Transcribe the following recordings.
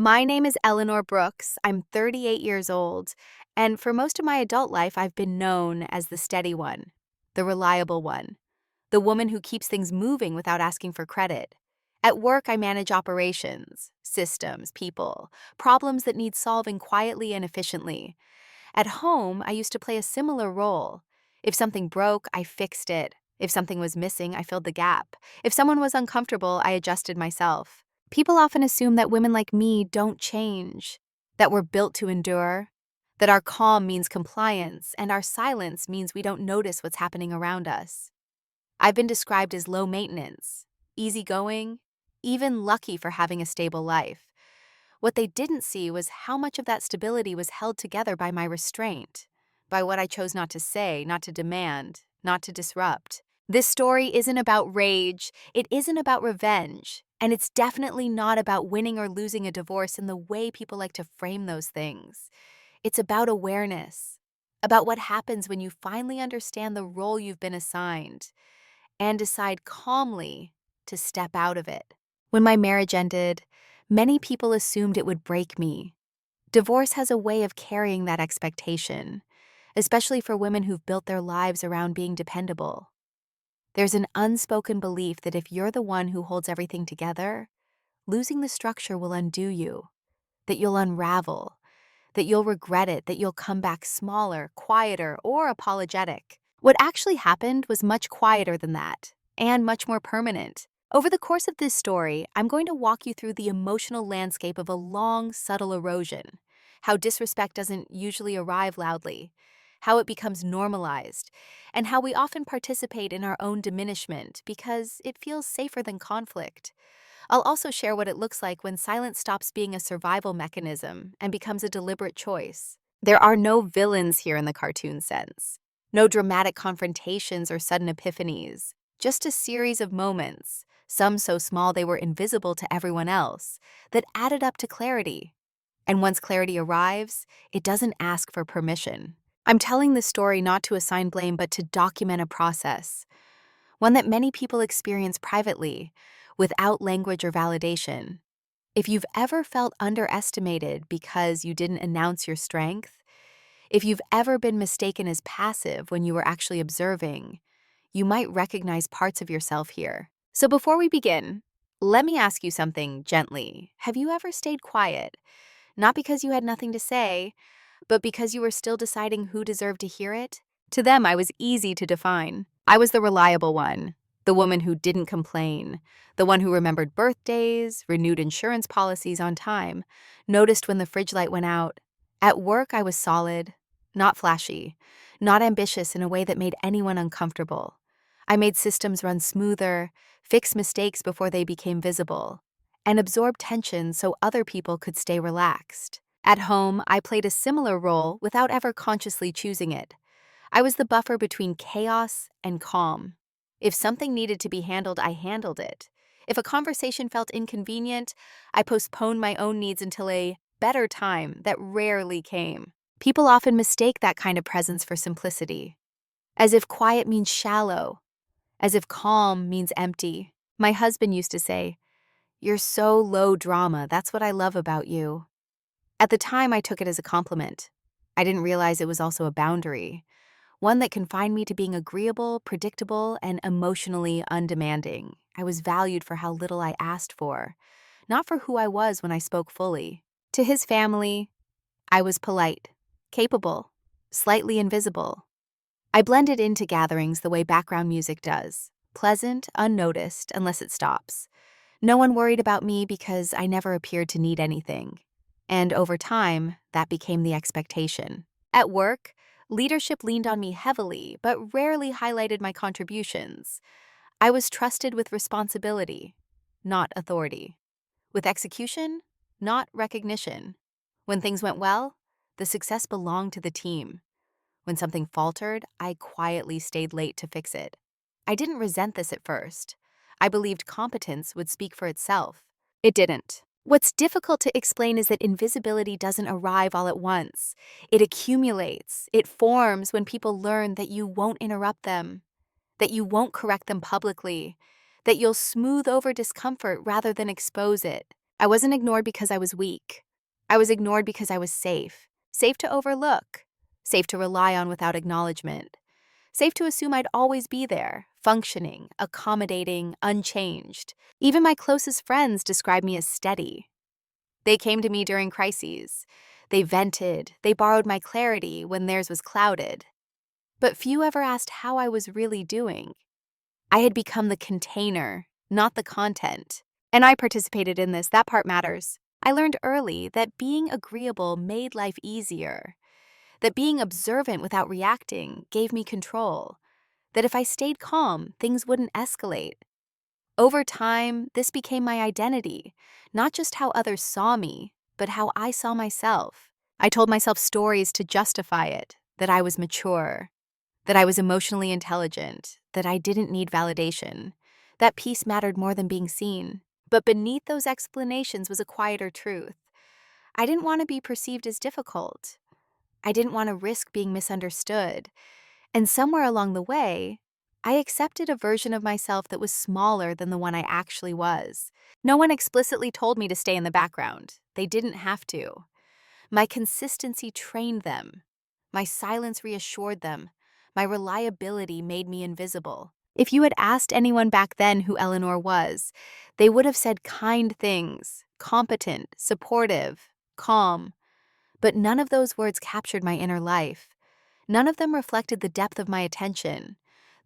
My name is Eleanor Brooks. I'm 38 years old, and for most of my adult life, I've been known as the steady one, the reliable one, the woman who keeps things moving without asking for credit. At work, I manage operations, systems, people, problems that need solving quietly and efficiently. At home, I used to play a similar role. If something broke, I fixed it. If something was missing, I filled the gap. If someone was uncomfortable, I adjusted myself. People often assume that women like me don't change, that we're built to endure, that our calm means compliance and our silence means we don't notice what's happening around us. I've been described as low maintenance, easygoing, even lucky for having a stable life. What they didn't see was how much of that stability was held together by my restraint, by what I chose not to say, not to demand, not to disrupt. This story isn't about rage, it isn't about revenge, and it's definitely not about winning or losing a divorce in the way people like to frame those things. It's about awareness, about what happens when you finally understand the role you've been assigned and decide calmly to step out of it. When my marriage ended, many people assumed it would break me. Divorce has a way of carrying that expectation, especially for women who've built their lives around being dependable. There's an unspoken belief that if you're the one who holds everything together, losing the structure will undo you, that you'll unravel, that you'll regret it, that you'll come back smaller, quieter, or apologetic. What actually happened was much quieter than that, and much more permanent. Over the course of this story, I'm going to walk you through the emotional landscape of a long, subtle erosion, how disrespect doesn't usually arrive loudly, how it becomes normalized, and how we often participate in our own diminishment because it feels safer than conflict. I'll also share what it looks like when silence stops being a survival mechanism and becomes a deliberate choice. There are no villains here in the cartoon sense, no dramatic confrontations or sudden epiphanies, just a series of moments, some so small they were invisible to everyone else, that added up to clarity. And once clarity arrives, it doesn't ask for permission. I'm telling this story not to assign blame but to document a process, one that many people experience privately, without language or validation. If you've ever felt underestimated because you didn't announce your strength, if you've ever been mistaken as passive when you were actually observing, you might recognize parts of yourself here. So before we begin, let me ask you something gently. Have you ever stayed quiet? Not because you had nothing to say, but because you were still deciding who deserved to hear it? To them, I was easy to define. I was the reliable one, the woman who didn't complain, the one who remembered birthdays, renewed insurance policies on time, noticed when the fridge light went out. At work, I was solid, not flashy, not ambitious in a way that made anyone uncomfortable. I made systems run smoother, fixed mistakes before they became visible, and absorbed tension so other people could stay relaxed. At home, I played a similar role without ever consciously choosing it. I was the buffer between chaos and calm. If something needed to be handled, I handled it. If a conversation felt inconvenient, I postponed my own needs until a better time that rarely came. People often mistake that kind of presence for simplicity, as if quiet means shallow, as if calm means empty. My husband used to say, "You're so low drama, that's what I love about you." At the time, I took it as a compliment. I didn't realize it was also a boundary, one that confined me to being agreeable, predictable, and emotionally undemanding. I was valued for how little I asked for, not for who I was when I spoke fully. To his family, I was polite, capable, slightly invisible. I blended into gatherings the way background music does, pleasant, unnoticed, unless it stops. No one worried about me because I never appeared to need anything. And over time, that became the expectation. At work, leadership leaned on me heavily, but rarely highlighted my contributions. I was trusted with responsibility, not authority. With execution, not recognition. When things went well, the success belonged to the team. When something faltered, I quietly stayed late to fix it. I didn't resent this at first. I believed competence would speak for itself. It didn't. What's difficult to explain is that invisibility doesn't arrive all at once. It accumulates. It forms when people learn that you won't interrupt them, that you won't correct them publicly, that you'll smooth over discomfort rather than expose it. I wasn't ignored because I was weak. I was ignored because I was safe. Safe to overlook. Safe to rely on without acknowledgement. Safe to assume I'd always be there, functioning, accommodating, unchanged. Even my closest friends described me as steady. They came to me during crises. They vented. They borrowed my clarity when theirs was clouded. But few ever asked how I was really doing. I had become the container, not the content. And I participated in this. That part matters. I learned early that being agreeable made life easier. That being observant without reacting gave me control. That if I stayed calm, things wouldn't escalate. Over time, this became my identity, not just how others saw me, but how I saw myself. I told myself stories to justify it, that I was mature, that I was emotionally intelligent, that I didn't need validation, that peace mattered more than being seen. But beneath those explanations was a quieter truth. I didn't want to be perceived as difficult. I didn't want to risk being misunderstood. And somewhere along the way, I accepted a version of myself that was smaller than the one I actually was. No one explicitly told me to stay in the background. They didn't have to. My consistency trained them. My silence reassured them. My reliability made me invisible. If you had asked anyone back then who Eleanor was, they would have said kind things, competent, supportive, calm. But none of those words captured my inner life. None of them reflected the depth of my attention,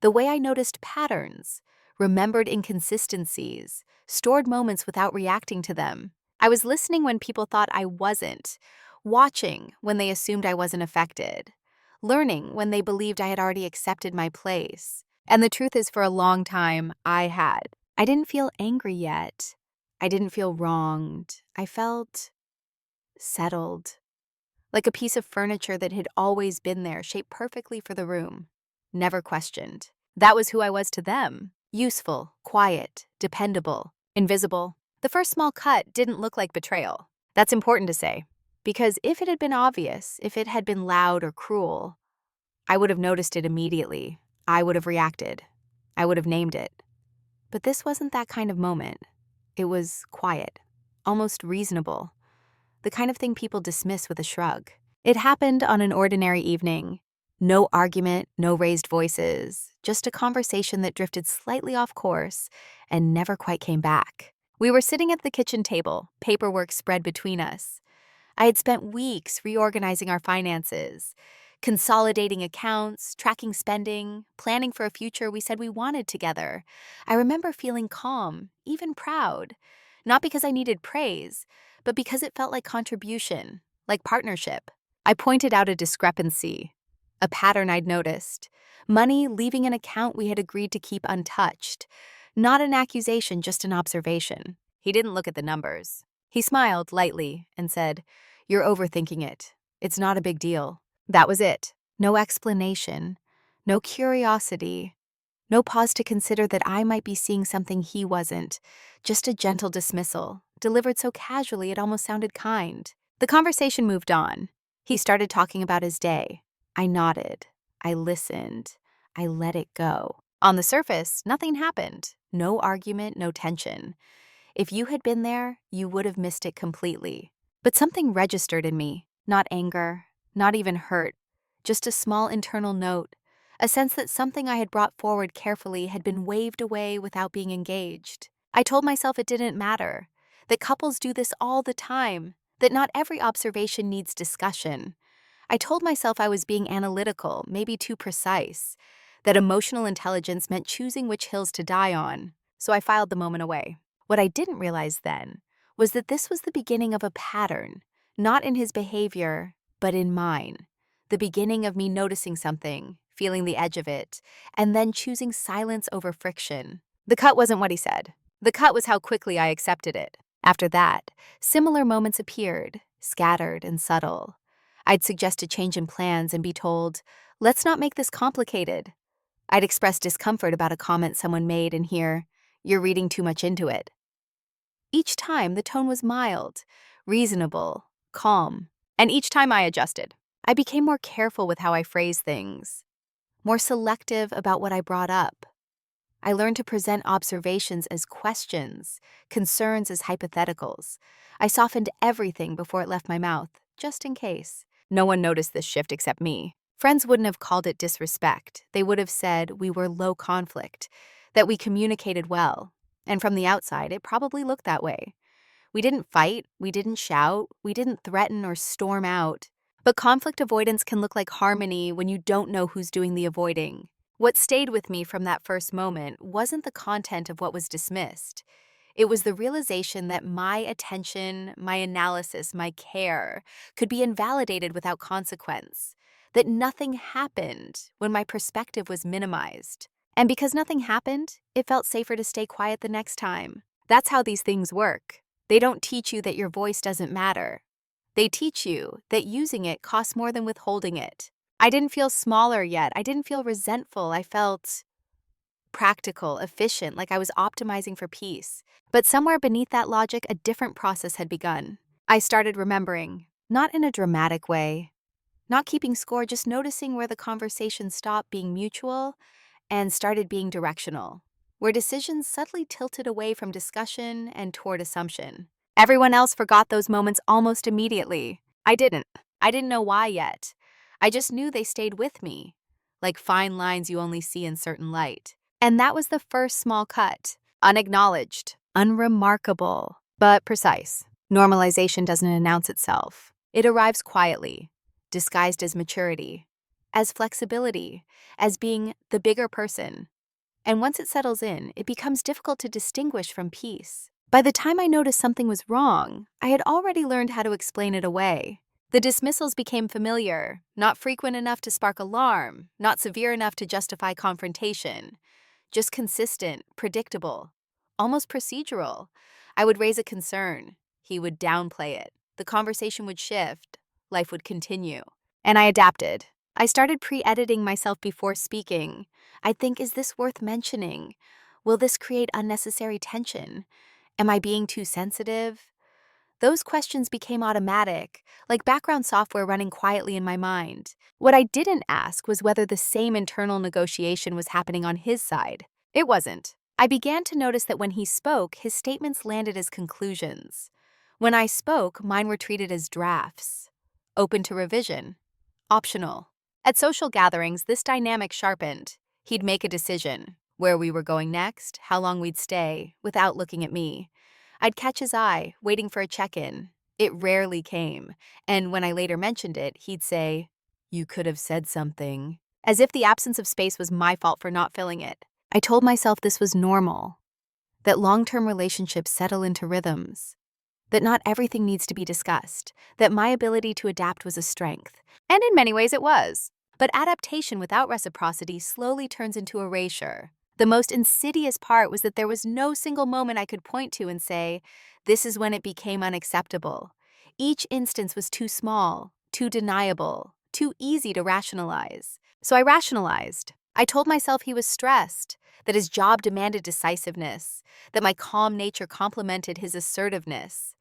the way I noticed patterns, remembered inconsistencies, stored moments without reacting to them. I was listening when people thought I wasn't, watching when they assumed I wasn't affected, learning when they believed I had already accepted my place. And the truth is, for a long time, I had. I didn't feel angry yet. I didn't feel wronged. I felt settled. Like a piece of furniture that had always been there, shaped perfectly for the room, never questioned. That was who I was to them. Useful, quiet, dependable, invisible. The first small cut didn't look like betrayal. That's important to say, because if it had been obvious, if it had been loud or cruel, I would have noticed it immediately. I would have reacted. I would have named it. But this wasn't that kind of moment. It was quiet, almost reasonable. The kind of thing people dismiss with a shrug. It happened on an ordinary evening. No argument, no raised voices, just a conversation that drifted slightly off course and never quite came back. We were sitting at the kitchen table, paperwork spread between us. I had spent weeks reorganizing our finances, consolidating accounts, tracking spending, planning for a future we said we wanted together. I remember feeling calm, even proud, not because I needed praise, but because it felt like contribution, like partnership. I pointed out a discrepancy, a pattern I'd noticed. Money leaving an account we had agreed to keep untouched. Not an accusation, just an observation. He didn't look at the numbers. He smiled lightly and said, "You're overthinking it. It's not a big deal." That was it. No explanation, no curiosity, no pause to consider that I might be seeing something he wasn't. Just a gentle dismissal, delivered so casually it almost sounded kind. The conversation moved on. He started talking about his day. I nodded. I listened. I let it go. On the surface, nothing happened. No argument, no tension. If you had been there, you would have missed it completely. But something registered in me. Not anger, not even hurt. Just a small internal note. A sense that something I had brought forward carefully had been waved away without being engaged. I told myself it didn't matter, that couples do this all the time, that not every observation needs discussion. I told myself I was being analytical, maybe too precise, that emotional intelligence meant choosing which hills to die on, so I filed the moment away. What I didn't realize then was that this was the beginning of a pattern, not in his behavior, but in mine. The beginning of me noticing something, feeling the edge of it, and then choosing silence over friction. The cut wasn't what he said. The cut was how quickly I accepted it. After that, similar moments appeared, scattered and subtle. I'd suggest a change in plans and be told, "Let's not make this complicated." I'd express discomfort about a comment someone made and hear, "You're reading too much into it." Each time, the tone was mild, reasonable, calm, and each time I adjusted. I became more careful with how I phrased things, more selective about what I brought up. I learned to present observations as questions, concerns as hypotheticals. I softened everything before it left my mouth, just in case. No one noticed this shift except me. Friends wouldn't have called it disrespect. They would have said we were low conflict, that we communicated well. And from the outside, it probably looked that way. We didn't fight, we didn't shout, we didn't threaten or storm out. But conflict avoidance can look like harmony when you don't know who's doing the avoiding. What stayed with me from that first moment wasn't the content of what was dismissed. It was the realization that my attention, my analysis, my care could be invalidated without consequence, that nothing happened when my perspective was minimized. And because nothing happened, it felt safer to stay quiet the next time. That's how these things work. They don't teach you that your voice doesn't matter. They teach you that using it costs more than withholding it. I didn't feel smaller yet. I didn't feel resentful. I felt practical, efficient, like I was optimizing for peace. But somewhere beneath that logic, a different process had begun. I started remembering, not in a dramatic way, not keeping score, just noticing where the conversation stopped being mutual and started being directional, where decisions subtly tilted away from discussion and toward assumption. Everyone else forgot those moments almost immediately. I didn't. I didn't know why yet. I just knew they stayed with me, like fine lines you only see in certain light. And that was the first small cut. Unacknowledged, unremarkable, but precise. Normalization doesn't announce itself. It arrives quietly, disguised as maturity, as flexibility, as being the bigger person. And once it settles in, it becomes difficult to distinguish from peace. By the time I noticed something was wrong, I had already learned how to explain it away. The dismissals became familiar, not frequent enough to spark alarm, not severe enough to justify confrontation. Just consistent, predictable, almost procedural. I would raise a concern. He would downplay it. The conversation would shift. Life would continue. And I adapted. I started pre-editing myself before speaking. I'd think, is this worth mentioning? Will this create unnecessary tension? Am I being too sensitive? Those questions became automatic, like background software running quietly in my mind. What I didn't ask was whether the same internal negotiation was happening on his side. It wasn't. I began to notice that when he spoke, his statements landed as conclusions. When I spoke, mine were treated as drafts, open to revision, optional. At social gatherings, this dynamic sharpened. He'd make a decision, where we were going next, how long we'd stay, without looking at me. I'd catch his eye, waiting for a check-in. It rarely came, and when I later mentioned it, he'd say, "You could have said something," as if the absence of space was my fault for not filling it. I told myself this was normal, that long-term relationships settle into rhythms, that not everything needs to be discussed, that my ability to adapt was a strength. And in many ways it was. But adaptation without reciprocity slowly turns into erasure. The most insidious part was that there was no single moment I could point to and say, this is when it became unacceptable. Each instance was too small, too deniable, too easy to rationalize. So I rationalized. I told myself he was stressed, that his job demanded decisiveness, that my calm nature complemented his assertiveness.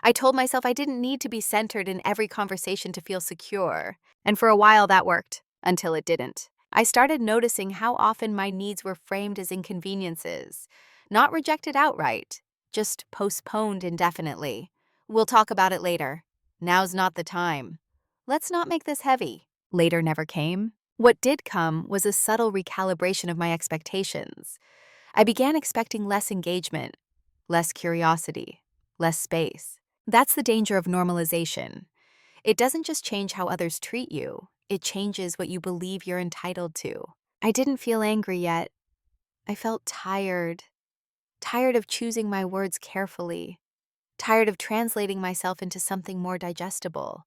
I told myself I didn't need to be centered in every conversation to feel secure. And for a while that worked, until it didn't. I started noticing how often my needs were framed as inconveniences, not rejected outright, just postponed indefinitely. We'll talk about it later. Now's not the time. Let's not make this heavy. Later never came. What did come was a subtle recalibration of my expectations. I began expecting less engagement, less curiosity, less space. That's the danger of normalization. It doesn't just change how others treat you, it changes what you believe you're entitled to. I didn't feel angry yet. I felt tired. Tired of choosing my words carefully. Tired of translating myself into something more digestible.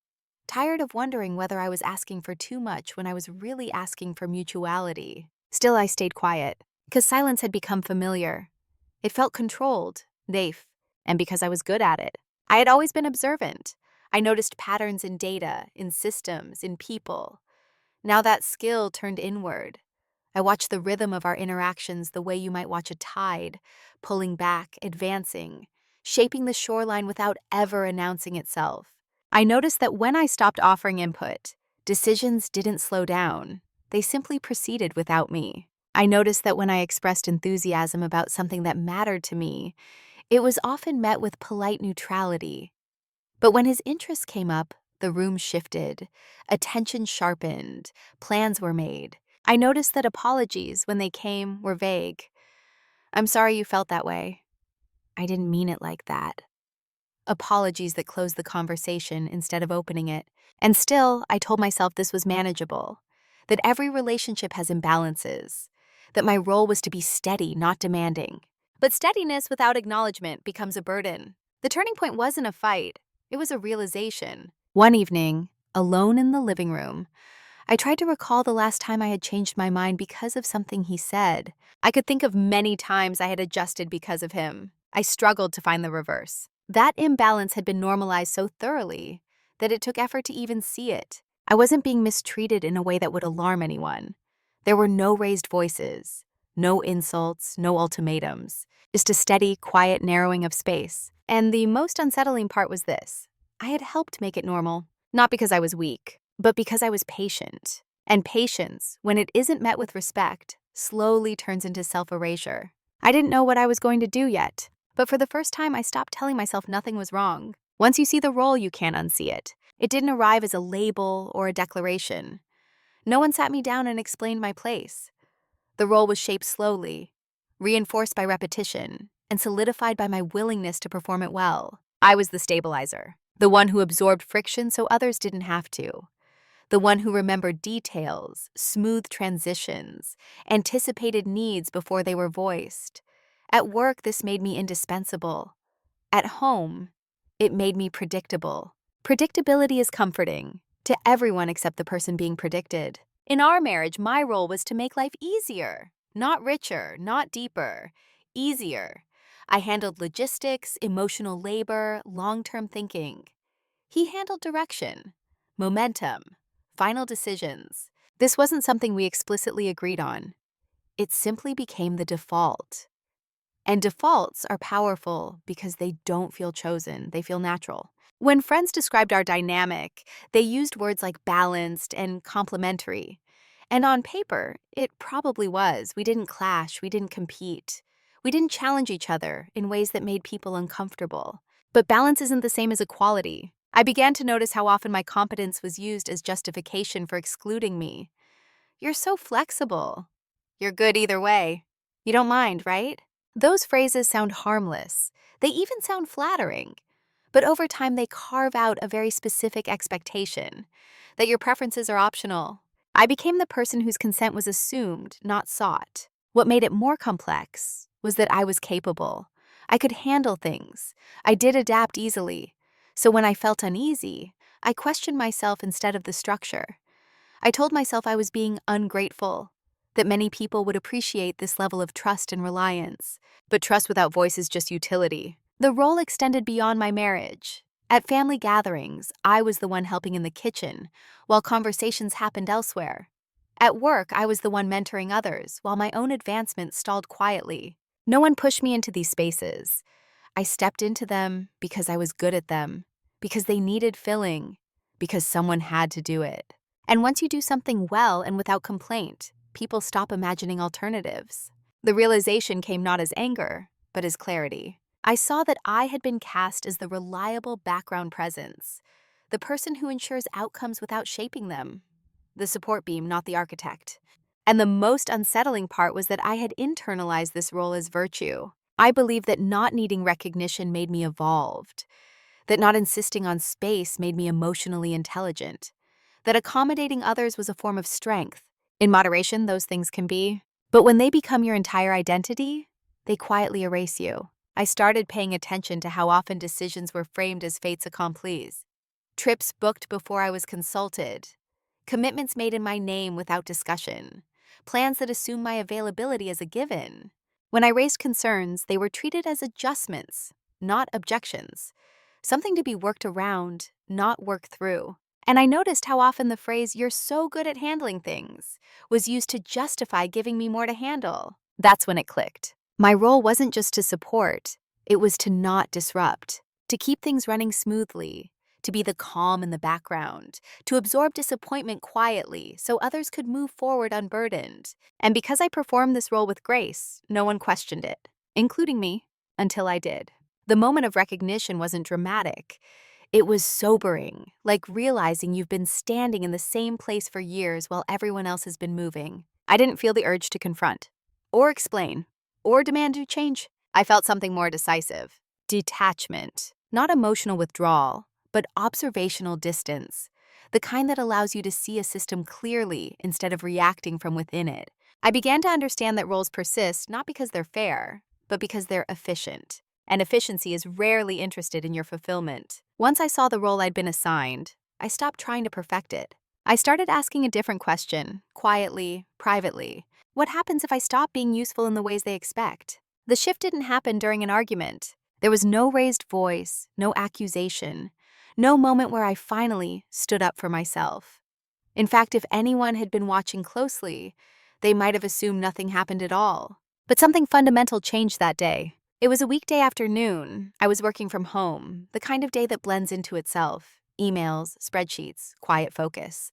Tired of wondering whether I was asking for too much when I was really asking for mutuality. Still, I stayed quiet, because silence had become familiar. It felt controlled, safe, and because I was good at it. I had always been observant. I noticed patterns in data, in systems, in people. Now that skill turned inward. I watched the rhythm of our interactions the way you might watch a tide, pulling back, advancing, shaping the shoreline without ever announcing itself. I noticed that when I stopped offering input, decisions didn't slow down. They simply proceeded without me. I noticed that when I expressed enthusiasm about something that mattered to me, it was often met with polite neutrality. But when his interests came up, the room shifted, attention sharpened, plans were made. I noticed that apologies, when they came, were vague. "I'm sorry you felt that way. I didn't mean it like that." Apologies that closed the conversation instead of opening it. And still, I told myself this was manageable, that every relationship has imbalances, that my role was to be steady, not demanding. But steadiness without acknowledgement becomes a burden. The turning point wasn't a fight, it was a realization. One evening, alone in the living room, I tried to recall the last time I had changed my mind because of something he said. I could think of many times I had adjusted because of him. I struggled to find the reverse. That imbalance had been normalized so thoroughly that it took effort to even see it. I wasn't being mistreated in a way that would alarm anyone. There were no raised voices, no insults, no ultimatums, just a steady, quiet narrowing of space. And the most unsettling part was this: I had helped make it normal, not because I was weak, but because I was patient. And patience, when it isn't met with respect, slowly turns into self-erasure. I didn't know what I was going to do yet, but for the first time I stopped telling myself nothing was wrong. Once you see the role, you can't unsee it. It didn't arrive as a label or a declaration. No one sat me down and explained my place. The role was shaped slowly, reinforced by repetition, and solidified by my willingness to perform it well. I was the stabilizer, the one who absorbed friction so others didn't have to. The one who remembered details, smoothed transitions, anticipated needs before they were voiced. At work, this made me indispensable. At home, it made me predictable. Predictability is comforting to everyone except the person being predicted. In our marriage, my role was to make life easier, not richer, not deeper, easier. I handled logistics, emotional labor, long-term thinking. He handled direction, momentum, final decisions. This wasn't something we explicitly agreed on. It simply became the default. And defaults are powerful because they don't feel chosen, they feel natural. When friends described our dynamic, they used words like balanced and complementary. And on paper, it probably was. We didn't clash, we didn't compete. We didn't challenge each other in ways that made people uncomfortable. But balance isn't the same as equality. I began to notice how often my competence was used as justification for excluding me. "You're so flexible. You're good either way. You don't mind, right?" Those phrases sound harmless. They even sound flattering. But over time, they carve out a very specific expectation that your preferences are optional. I became the person whose consent was assumed, not sought. What made it more complex was that I was capable. I could handle things. I did adapt easily. So when I felt uneasy, I questioned myself instead of the structure. I told myself I was being ungrateful, that many people would appreciate this level of trust and reliance. But trust without voice is just utility. The role extended beyond my marriage. At family gatherings, I was the one helping in the kitchen, while conversations happened elsewhere. At work, I was the one mentoring others, while my own advancement stalled quietly. No one pushed me into these spaces. I stepped into them because I was good at them, because they needed filling, because someone had to do it. And once you do something well and without complaint, people stop imagining alternatives. The realization came not as anger, but as clarity. I saw that I had been cast as the reliable background presence, the person who ensures outcomes without shaping them, the support beam, not the architect. And the most unsettling part was that I had internalized this role as virtue. I believed that not needing recognition made me evolved, that not insisting on space made me emotionally intelligent, that accommodating others was a form of strength. In moderation, those things can be. But when they become your entire identity, they quietly erase you. I started paying attention to how often decisions were framed as fates accomplis. Trips booked before I was consulted. Commitments made in my name without discussion. Plans that assumed my availability as a given. When I raised concerns, they were treated as adjustments, not objections. Something to be worked around, not worked through. And I noticed how often the phrase, "you're so good at handling things," was used to justify giving me more to handle. That's when it clicked. My role wasn't just to support, it was to not disrupt, to keep things running smoothly, to be the calm in the background, to absorb disappointment quietly so others could move forward unburdened. And because I performed this role with grace, no one questioned it, including me, until I did. The moment of recognition wasn't dramatic. It was sobering, like realizing you've been standing in the same place for years while everyone else has been moving. I didn't feel the urge to confront, or explain, or demand to change. I felt something more decisive. Detachment. Not emotional withdrawal, but observational distance. The kind that allows you to see a system clearly instead of reacting from within it. I began to understand that roles persist not because they're fair, but because they're efficient. And efficiency is rarely interested in your fulfillment. Once I saw the role I'd been assigned, I stopped trying to perfect it. I started asking a different question, quietly, privately. What happens if I stop being useful in the ways they expect? The shift didn't happen during an argument. There was no raised voice, no accusation, no moment where I finally stood up for myself. In fact, if anyone had been watching closely, they might have assumed nothing happened at all. But something fundamental changed that day. It was a weekday afternoon. I was working from home, the kind of day that blends into itself. Emails, spreadsheets, quiet focus.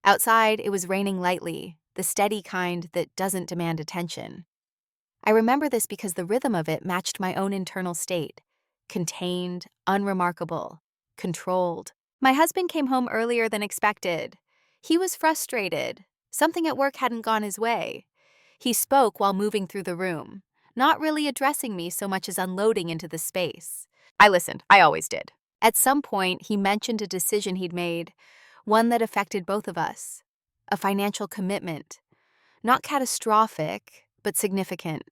Outside, it was raining lightly, the steady kind that doesn't demand attention. I remember this because the rhythm of it matched my own internal state. Contained, unremarkable, controlled. My husband came home earlier than expected. He was frustrated. Something at work hadn't gone his way. He spoke while moving through the room, not really addressing me so much as unloading into the space. I listened. I always did. At some point, he mentioned a decision he'd made, one that affected both of us. A financial commitment. Not catastrophic, but significant.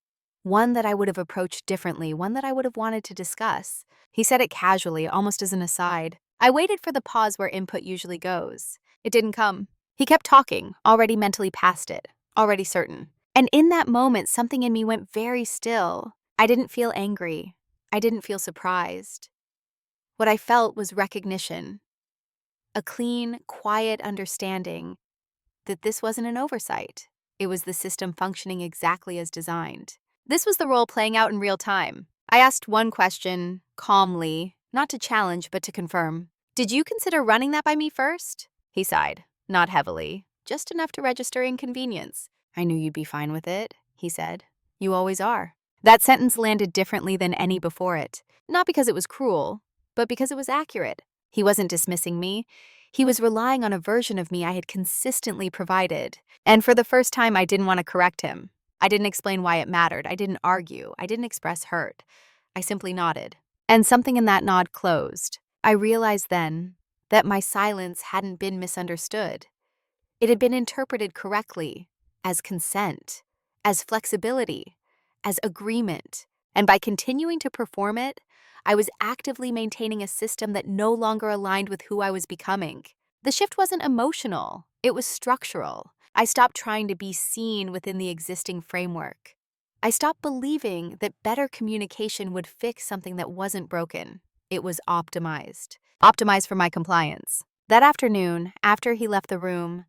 One that I would have approached differently, one that I would have wanted to discuss. He said it casually, almost as an aside. I waited for the pause where input usually goes. It didn't come. He kept talking, already mentally past it, already certain. And in that moment, something in me went very still. I didn't feel angry. I didn't feel surprised. What I felt was recognition. A clean, quiet understanding that this wasn't an oversight. It was the system functioning exactly as designed. This was the role playing out in real time. I asked one question, calmly, not to challenge, but to confirm. Did you consider running that by me first? He sighed, not heavily, just enough to register inconvenience. I knew you'd be fine with it, he said. You always are. That sentence landed differently than any before it. Not because it was cruel, but because it was accurate. He wasn't dismissing me. He was relying on a version of me I had consistently provided. And for the first time, I didn't want to correct him. I didn't explain why it mattered. I didn't argue. I didn't express hurt. I simply nodded. And something in that nod closed. I realized then that my silence hadn't been misunderstood. It had been interpreted correctly, as consent, as flexibility, as agreement. And by continuing to perform it, I was actively maintaining a system that no longer aligned with who I was becoming. The shift wasn't emotional. It was structural. I stopped trying to be seen within the existing framework. I stopped believing that better communication would fix something that wasn't broken. It was optimized. Optimized for my compliance. That afternoon, after he left the room,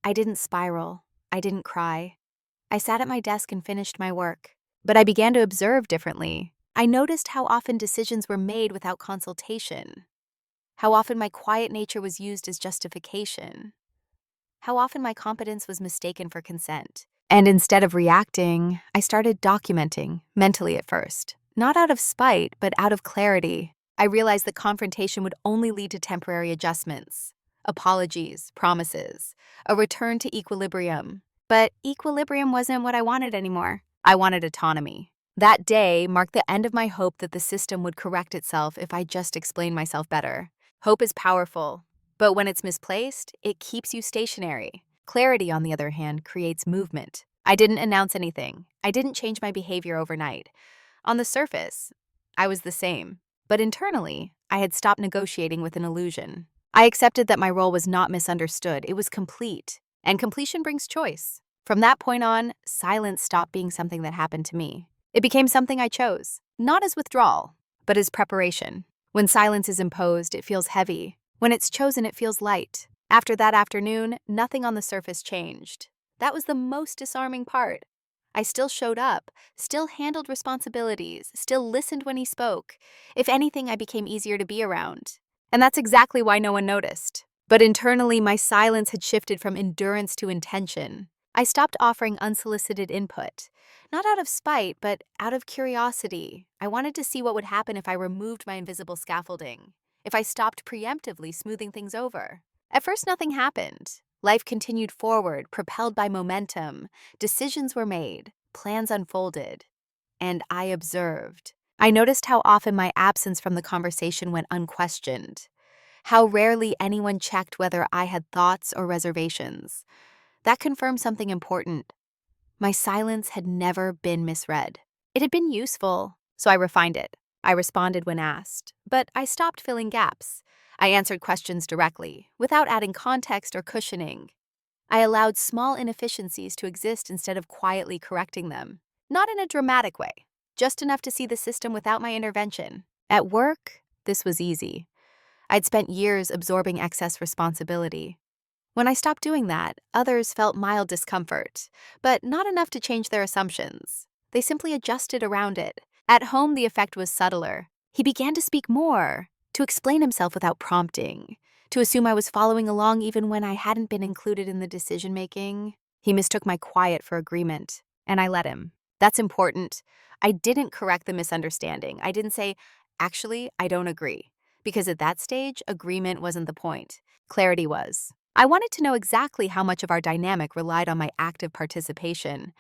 I didn't spiral. I didn't cry. I sat at my desk and finished my work. But I began to observe differently. I noticed how often decisions were made without consultation. How often my quiet nature was used as justification. How often my competence was mistaken for consent. And instead of reacting, I started documenting, mentally at first. Not out of spite, but out of clarity. I realized that confrontation would only lead to temporary adjustments. Apologies, promises, a return to equilibrium. But equilibrium wasn't what I wanted anymore. I wanted autonomy. That day marked the end of my hope that the system would correct itself if I just explained myself better. Hope is powerful, but when it's misplaced, it keeps you stationary. Clarity, on the other hand, creates movement. I didn't announce anything. I didn't change my behavior overnight. On the surface, I was the same. But internally, I had stopped negotiating with an illusion. I accepted that my role was not misunderstood. It was complete. And completion brings choice. From that point on, silence stopped being something that happened to me. It became something I chose, not as withdrawal, but as preparation. When silence is imposed, it feels heavy. When it's chosen, it feels light. After that afternoon, nothing on the surface changed. That was the most disarming part. I still showed up, still handled responsibilities, still listened when he spoke. If anything, I became easier to be around. And that's exactly why no one noticed. But internally, my silence had shifted from endurance to intention. I stopped offering unsolicited input. Not out of spite, but out of curiosity. I wanted to see what would happen if I removed my invisible scaffolding, if I stopped preemptively smoothing things over. At first, nothing happened. Life continued forward, propelled by momentum. Decisions were made, plans unfolded, and I observed. I noticed how often my absence from the conversation went unquestioned, how rarely anyone checked whether I had thoughts or reservations. That confirmed something important. My silence had never been misread. It had been useful, so I refined it. I responded when asked, but I stopped filling gaps. I answered questions directly, without adding context or cushioning. I allowed small inefficiencies to exist instead of quietly correcting them. Not in a dramatic way, just enough to see the system without my intervention. At work, this was easy. I'd spent years absorbing excess responsibility. When I stopped doing that, others felt mild discomfort, but not enough to change their assumptions. They simply adjusted around it. At home, the effect was subtler. He began to speak more, to explain himself without prompting, to assume I was following along even when I hadn't been included in the decision-making. He mistook my quiet for agreement, and I let him. That's important. I didn't correct the misunderstanding. I didn't say, actually, I don't agree, because at that stage, agreement wasn't the point. Clarity was. I wanted to know exactly how much of our dynamic relied on my active participation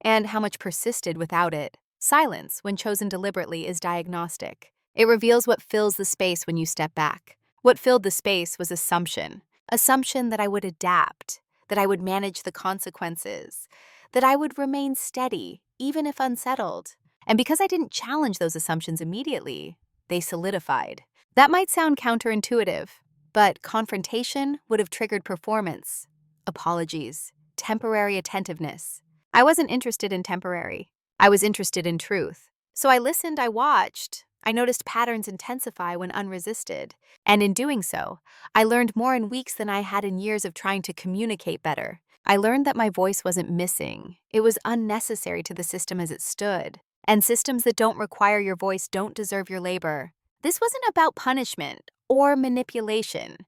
and how much persisted without it. Silence, when chosen deliberately, is diagnostic. It reveals what fills the space when you step back. What filled the space was assumption. Assumption that I would adapt, that I would manage the consequences, that I would remain steady, even if unsettled. And because I didn't challenge those assumptions immediately, they solidified. That might sound counterintuitive, but confrontation would have triggered performance, apologies, temporary attentiveness. I wasn't interested in temporary. I was interested in truth. So I listened, I watched. I noticed patterns intensify when unresisted. And in doing so, I learned more in weeks than I had in years of trying to communicate better. I learned that my voice wasn't missing. It was unnecessary to the system as it stood. And systems that don't require your voice don't deserve your labor. This wasn't about punishment or manipulation.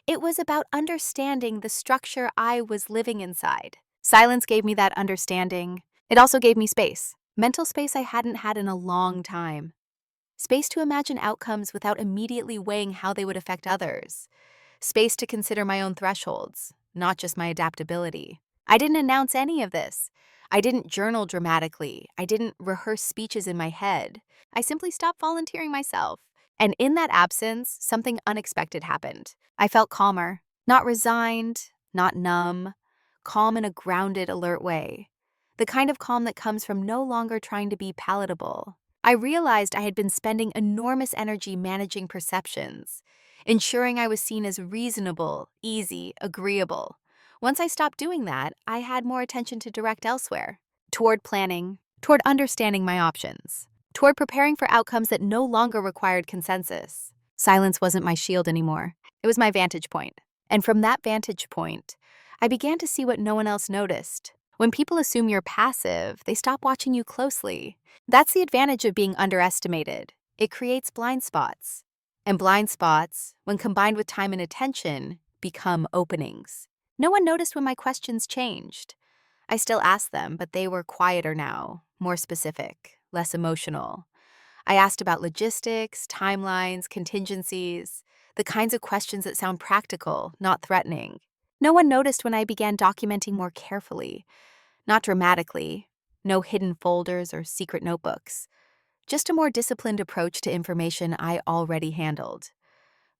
It was about understanding the structure I was living inside. Silence gave me that understanding. It also gave me space. Mental space I hadn't had in a long time. Space to imagine outcomes without immediately weighing how they would affect others. Space to consider my own thresholds, not just my adaptability. I didn't announce any of this. I didn't journal dramatically. I didn't rehearse speeches in my head. I simply stopped volunteering myself. And in that absence, something unexpected happened. I felt calmer, not resigned, not numb, calm in a grounded, alert way. The kind of calm that comes from no longer trying to be palatable. I realized I had been spending enormous energy managing perceptions, ensuring I was seen as reasonable, easy, agreeable. Once I stopped doing that, I had more attention to direct elsewhere, toward planning, toward understanding my options, toward preparing for outcomes that no longer required consensus. Silence wasn't my shield anymore. It was my vantage point. And from that vantage point, I began to see what no one else noticed. When people assume you're passive, they stop watching you closely. That's the advantage of being underestimated. It creates blind spots. And blind spots, when combined with time and attention, become openings. No one noticed when my questions changed. I still asked them, but they were quieter now, more specific, less emotional. I asked about logistics, timelines, contingencies, the kinds of questions that sound practical, not threatening. No one noticed when I began documenting more carefully, not dramatically, no hidden folders or secret notebooks, just a more disciplined approach to information I already handled.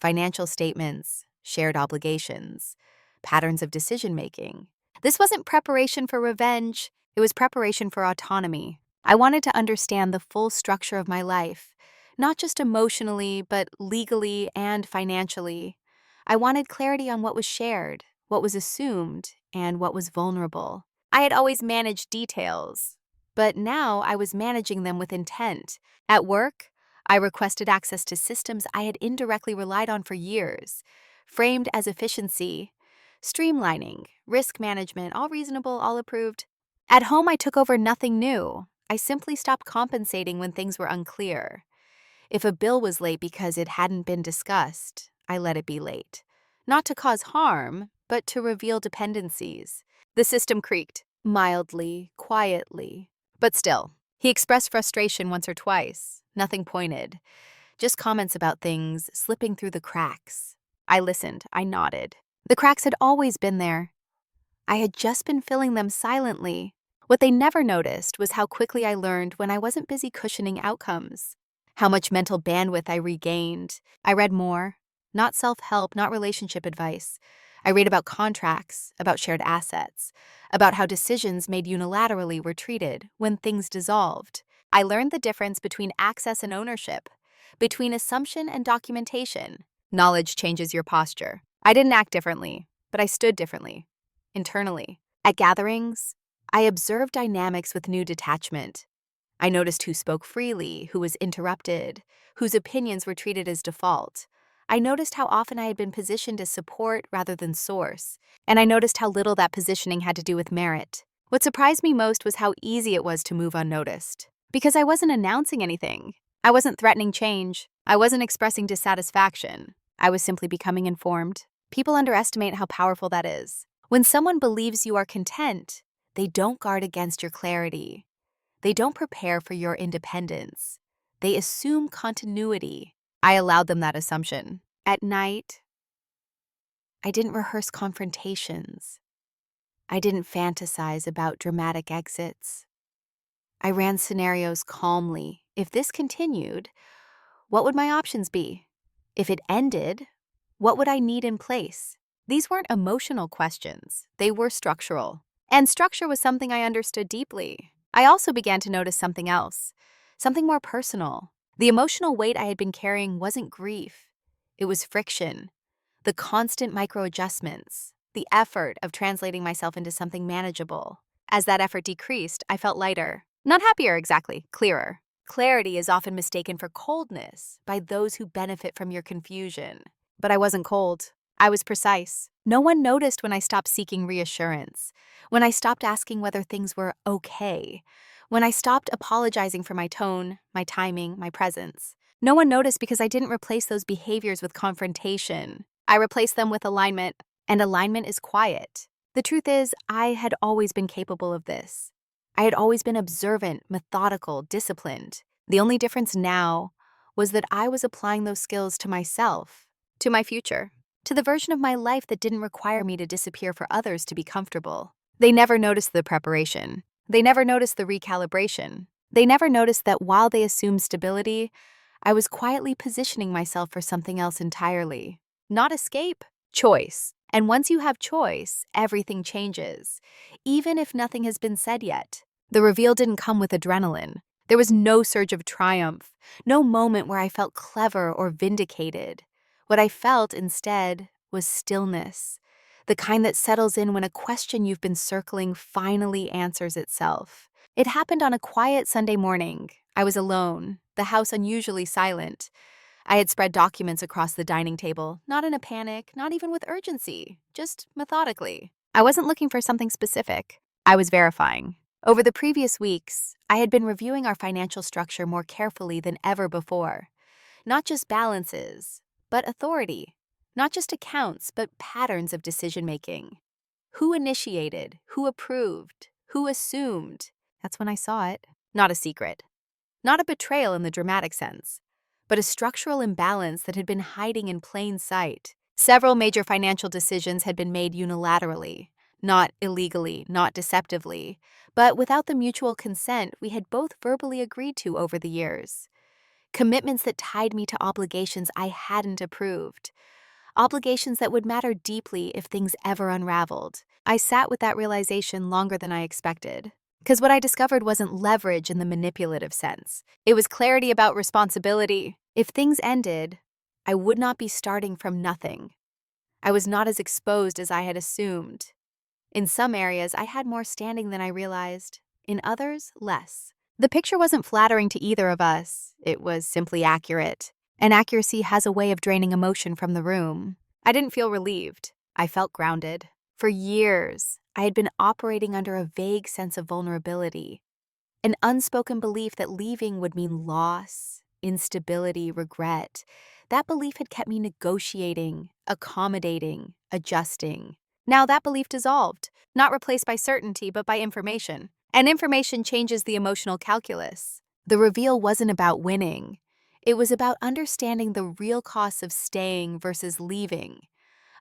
Financial statements, shared obligations, patterns of decision-making. This wasn't preparation for revenge, it was preparation for autonomy. I wanted to understand the full structure of my life, not just emotionally, but legally and financially. I wanted clarity on what was shared, what was assumed, and what was vulnerable. I had always managed details, but now I was managing them with intent. At work, I requested access to systems I had indirectly relied on for years, framed as efficiency, streamlining, risk management, all reasonable, all approved. At home, I took over nothing new. I simply stopped compensating when things were unclear. If a bill was late because it hadn't been discussed, I let it be late. Not to cause harm, but to reveal dependencies. The system creaked, mildly, quietly. But still, he expressed frustration once or twice. Nothing pointed. Just comments about things slipping through the cracks. I listened. I nodded. The cracks had always been there. I had just been filling them silently. What they never noticed was how quickly I learned when I wasn't busy cushioning outcomes. How much mental bandwidth I regained. I read more. Not self-help, not relationship advice. I read about contracts, about shared assets, about how decisions made unilaterally were treated when things dissolved. I learned the difference between access and ownership, between assumption and documentation. Knowledge changes your posture. I didn't act differently, but I stood differently, internally. At gatherings, I observed dynamics with new detachment. I noticed who spoke freely, who was interrupted, whose opinions were treated as default. I noticed how often I had been positioned as support rather than source, and I noticed how little that positioning had to do with merit. What surprised me most was how easy it was to move unnoticed. Because I wasn't announcing anything. I wasn't threatening change. I wasn't expressing dissatisfaction. I was simply becoming informed. People underestimate how powerful that is. When someone believes you are content, they don't guard against your clarity. They don't prepare for your independence. They assume continuity. I allowed them that assumption. At night, I didn't rehearse confrontations. I didn't fantasize about dramatic exits. I ran scenarios calmly. If this continued, what would my options be? If it ended, what would I need in place? These weren't emotional questions. They were structural. And structure was something I understood deeply. I also began to notice something else, something more personal. The emotional weight I had been carrying wasn't grief. It was friction, the constant micro-adjustments, the effort of translating myself into something manageable. As that effort decreased, I felt lighter. Not happier exactly, clearer. Clarity is often mistaken for coldness by those who benefit from your confusion. But I wasn't cold. I was precise. No one noticed when I stopped seeking reassurance, when I stopped asking whether things were okay, when I stopped apologizing for my tone, my timing, my presence. No one noticed because I didn't replace those behaviors with confrontation. I replaced them with alignment, and alignment is quiet. The truth is, I had always been capable of this. I had always been observant, methodical, disciplined. The only difference now was that I was applying those skills to myself, to my future, to the version of my life that didn't require me to disappear for others to be comfortable. They never noticed the preparation. They never noticed the recalibration. They never noticed that while they assumed stability, I was quietly positioning myself for something else entirely. Not escape, choice. And once you have choice, everything changes, even if nothing has been said yet. The reveal didn't come with adrenaline. There was no surge of triumph, no moment where I felt clever or vindicated. What I felt instead was stillness, the kind that settles in when a question you've been circling finally answers itself. It happened on a quiet Sunday morning. I was alone, the house unusually silent. I had spread documents across the dining table, not in a panic, not even with urgency, just methodically. I wasn't looking for something specific. I was verifying. Over the previous weeks, I had been reviewing our financial structure more carefully than ever before. Not just balances, but authority. Not just accounts, but patterns of decision-making. Who initiated? Who approved? Who assumed? That's when I saw it. Not a secret. Not a betrayal in the dramatic sense, but a structural imbalance that had been hiding in plain sight. Several major financial decisions had been made unilaterally, not illegally, not deceptively, but without the mutual consent we had both verbally agreed to over the years. Commitments that tied me to obligations I hadn't approved. Obligations that would matter deeply if things ever unraveled. I sat with that realization longer than I expected. Because what I discovered wasn't leverage in the manipulative sense. It was clarity about responsibility. If things ended, I would not be starting from nothing. I was not as exposed as I had assumed. In some areas, I had more standing than I realized. In others, less. The picture wasn't flattering to either of us. It was simply accurate. And accuracy has a way of draining emotion from the room. I didn't feel relieved. I felt grounded. For years, I had been operating under a vague sense of vulnerability, an unspoken belief that leaving would mean loss, instability, regret. That belief had kept me negotiating, accommodating, adjusting. Now that belief dissolved, not replaced by certainty, but by information. And information changes the emotional calculus. The reveal wasn't about winning. It was about understanding the real costs of staying versus leaving,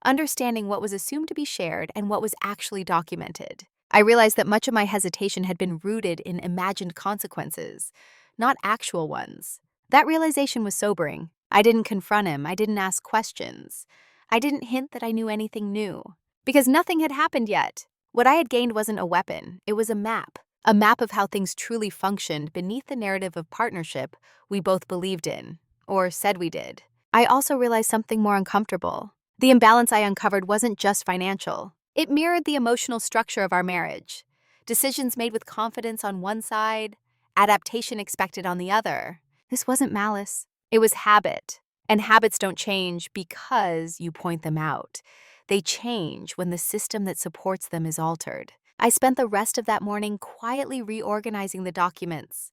understanding what was assumed to be shared and what was actually documented. I realized that much of my hesitation had been rooted in imagined consequences, not actual ones. That realization was sobering. I didn't confront him. I didn't ask questions. I didn't hint that I knew anything new. Because nothing had happened yet. What I had gained wasn't a weapon. It was a map of how things truly functioned beneath the narrative of partnership we both believed in, or said we did. I also realized something more uncomfortable. The imbalance I uncovered wasn't just financial. It mirrored the emotional structure of our marriage. Decisions made with confidence on one side, adaptation expected on the other. This wasn't malice. It was habit. And habits don't change because you point them out. They change when the system that supports them is altered. I spent the rest of that morning quietly reorganizing the documents,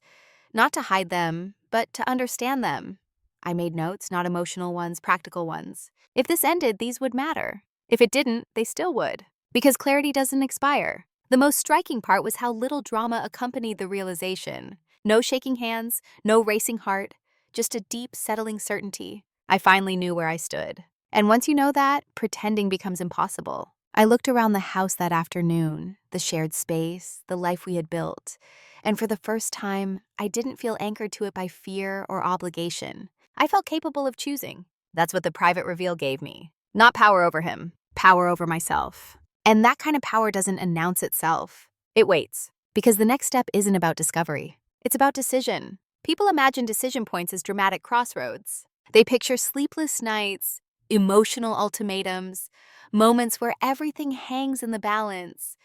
not to hide them, but to understand them. I made notes, not emotional ones, practical ones. If this ended, these would matter. If it didn't, they still would. Because clarity doesn't expire. The most striking part was how little drama accompanied the realization. No shaking hands, no racing heart, just a deep, settling certainty. I finally knew where I stood. And once you know that, pretending becomes impossible. I looked around the house that afternoon, the shared space, the life we had built, and for the first time, I didn't feel anchored to it by fear or obligation. I felt capable of choosing. That's what the private reveal gave me. Not power over him, power over myself. And that kind of power doesn't announce itself. It waits, because the next step isn't about discovery. It's about decision. People imagine decision points as dramatic crossroads. They picture sleepless nights, emotional ultimatums, moments where everything hangs in the balance.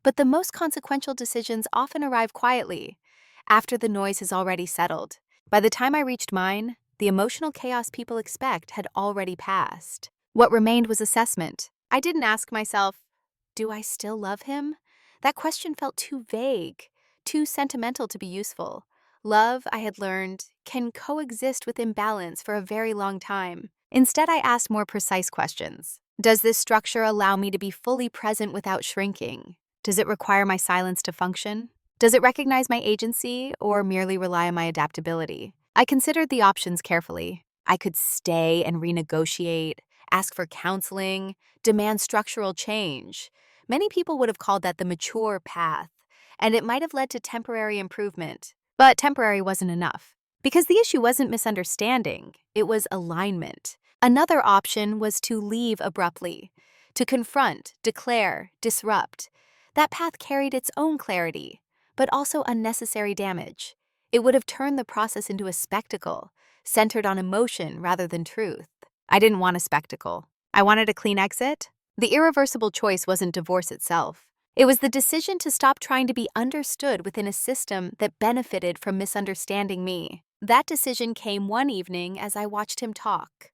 But the most consequential decisions often arrive quietly, after the noise has already settled. By the time I reached mine, the emotional chaos people expect had already passed. What remained was assessment. I didn't ask myself, do I still love him? That question felt too vague, too sentimental to be useful. Love, I had learned, can coexist with imbalance for a very long time. Instead, I asked more precise questions. Does this structure allow me to be fully present without shrinking? Does it require my silence to function? Does it recognize my agency or merely rely on my adaptability? I considered the options carefully. I could stay and renegotiate, ask for counseling, demand structural change. Many people would have called that the mature path, and it might have led to temporary improvement. But temporary wasn't enough, because the issue wasn't misunderstanding, it was alignment. Another option was to leave abruptly, to confront, declare, disrupt. That path carried its own clarity, but also unnecessary damage. It would have turned the process into a spectacle, centered on emotion rather than truth. I didn't want a spectacle. I wanted a clean exit. The irreversible choice wasn't divorce itself. It was the decision to stop trying to be understood within a system that benefited from misunderstanding me. That decision came one evening as I watched him talk.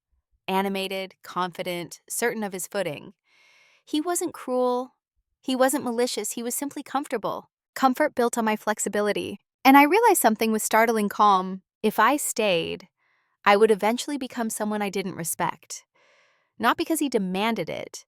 Animated, confident, certain of his footing. He wasn't cruel. He wasn't malicious. He was simply comfortable. Comfort built on my flexibility. And I realized something with startling calm. If I stayed, I would eventually become someone I didn't respect. Not because he demanded it,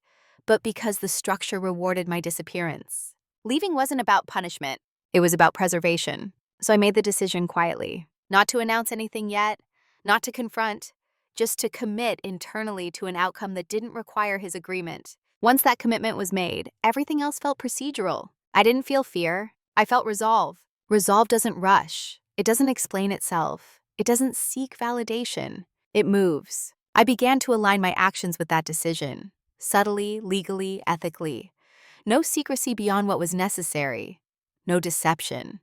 but because the structure rewarded my disappearance. Leaving wasn't about punishment. It was about preservation. So I made the decision quietly. Not to announce anything yet, not to confront, just to commit internally to an outcome that didn't require his agreement. Once that commitment was made, everything else felt procedural. I didn't feel fear. I felt resolve. Resolve doesn't rush. It doesn't explain itself. It doesn't seek validation. It moves. I began to align my actions with that decision. Subtly, legally, ethically. No secrecy beyond what was necessary. No deception.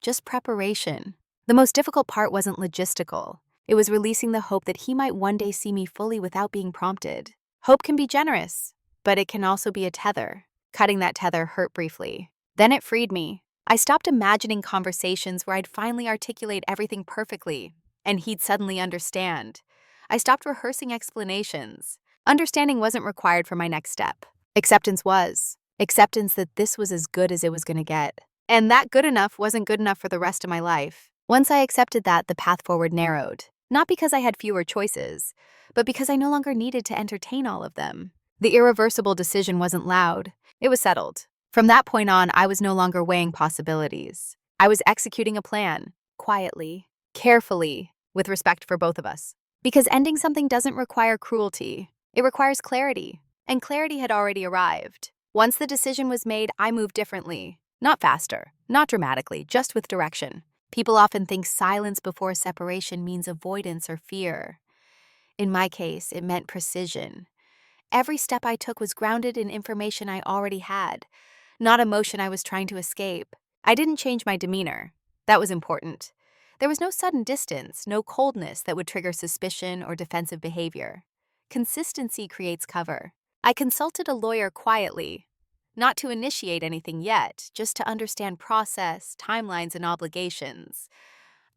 Just preparation. The most difficult part wasn't logistical. It was releasing the hope that he might one day see me fully without being prompted. Hope can be generous, but it can also be a tether. Cutting that tether hurt briefly. Then it freed me. I stopped imagining conversations where I'd finally articulate everything perfectly, and he'd suddenly understand. I stopped rehearsing explanations. Understanding wasn't required for my next step. Acceptance was. Acceptance that this was as good as it was going to get. And that good enough wasn't good enough for the rest of my life. Once I accepted that, the path forward narrowed. Not because I had fewer choices, but because I no longer needed to entertain all of them. The irreversible decision wasn't loud, it was settled. From that point on, I was no longer weighing possibilities. I was executing a plan, quietly, carefully, with respect for both of us. Because ending something doesn't require cruelty, it requires clarity. And clarity had already arrived. Once the decision was made, I moved differently. Not faster, not dramatically, just with direction. People often think silence before separation means avoidance or fear. In my case, it meant precision. Every step I took was grounded in information I already had, not emotion I was trying to escape. I didn't change my demeanor. That was important. There was no sudden distance, no coldness that would trigger suspicion or defensive behavior. Consistency creates cover. I consulted a lawyer quietly, not to initiate anything yet, just to understand process, timelines, and obligations.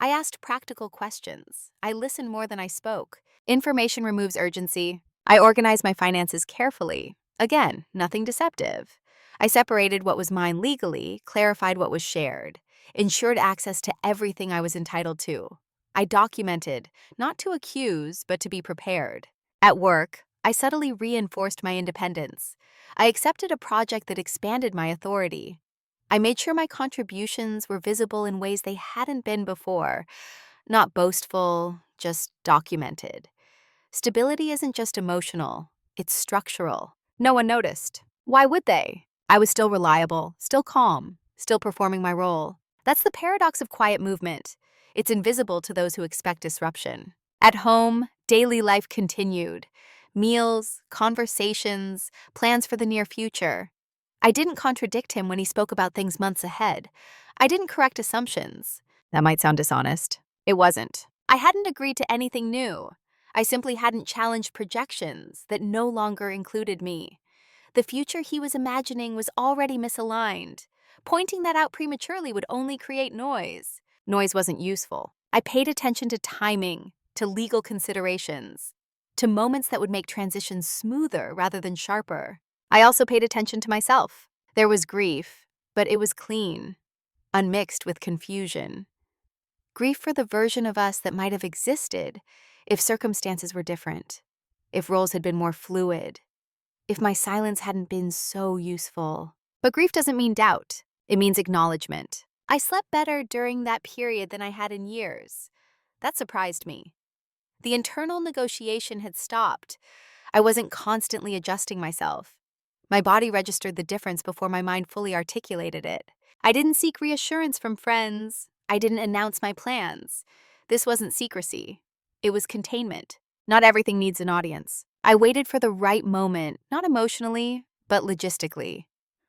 I asked practical questions. I listened more than I spoke. Information removes urgency. I organized my finances carefully. Again, nothing deceptive. I separated what was mine legally, clarified what was shared, ensured access to everything I was entitled to. I documented, not to accuse, but to be prepared. At work, I subtly reinforced my independence. I accepted a project that expanded my authority. I made sure my contributions were visible in ways they hadn't been before, not boastful, just documented. Stability isn't just emotional, it's structural. No one noticed. Why would they? I was still reliable, still calm, still performing my role. That's the paradox of quiet movement. It's invisible to those who expect disruption. At home, daily life continued. Meals, conversations, plans for the near future. I didn't contradict him when he spoke about things months ahead. I didn't correct assumptions. That might sound dishonest. It wasn't. I hadn't agreed to anything new. I simply hadn't challenged projections that no longer included me. The future he was imagining was already misaligned. Pointing that out prematurely would only create noise. Noise wasn't useful. I paid attention to timing, to legal considerations, to moments that would make transitions smoother rather than sharper. I also paid attention to myself. There was grief, but it was clean, unmixed with confusion. Grief for the version of us that might have existed if circumstances were different, if roles had been more fluid, if my silence hadn't been so useful. But grief doesn't mean doubt. It means acknowledgement. I slept better during that period than I had in years. That surprised me. The internal negotiation had stopped. I wasn't constantly adjusting myself. My body registered the difference before my mind fully articulated it. I didn't seek reassurance from friends. I didn't announce my plans. This wasn't secrecy. It was containment. Not everything needs an audience. I waited for the right moment, not emotionally, but logistically.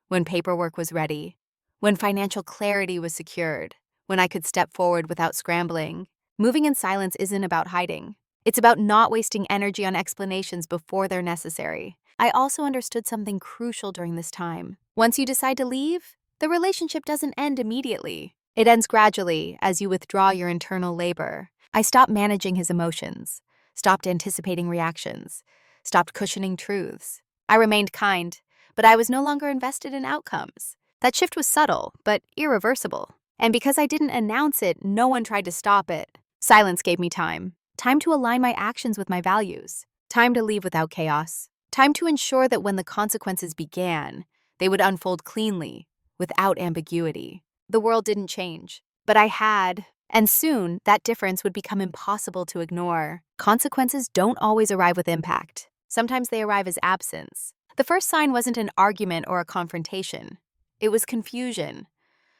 When paperwork was ready, when financial clarity was secured, when I could step forward without scrambling. Moving in silence isn't about hiding. It's about not wasting energy on explanations before they're necessary. I also understood something crucial during this time. Once you decide to leave, the relationship doesn't end immediately. It ends gradually as you withdraw your internal labor. I stopped managing his emotions, stopped anticipating reactions, stopped cushioning truths. I remained kind, but I was no longer invested in outcomes. That shift was subtle, but irreversible. And because I didn't announce it, no one tried to stop it. Silence gave me time. Time to align my actions with my values. Time to leave without chaos. Time to ensure that when the consequences began, they would unfold cleanly, without ambiguity. The world didn't change, but I had, and soon that difference would become impossible to ignore. Consequences don't always arrive with impact. Sometimes they arrive as absence. The first sign wasn't an argument or a confrontation. It was confusion.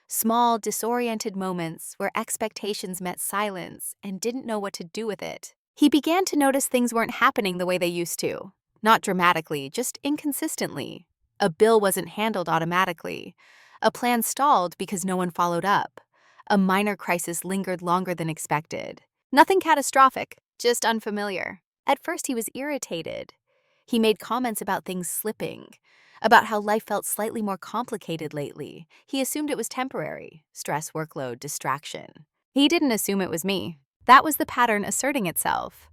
Small, disoriented moments where expectations met silence and didn't know what to do with it. He began to notice things weren't happening the way they used to. Not dramatically, just inconsistently. A bill wasn't handled automatically. A plan stalled because no one followed up. A minor crisis lingered longer than expected. Nothing catastrophic, just unfamiliar. At first he was irritated. He made comments about things slipping, about how life felt slightly more complicated lately. He assumed it was temporary. Stress, workload, distraction. He didn't assume it was me. That was the pattern asserting itself.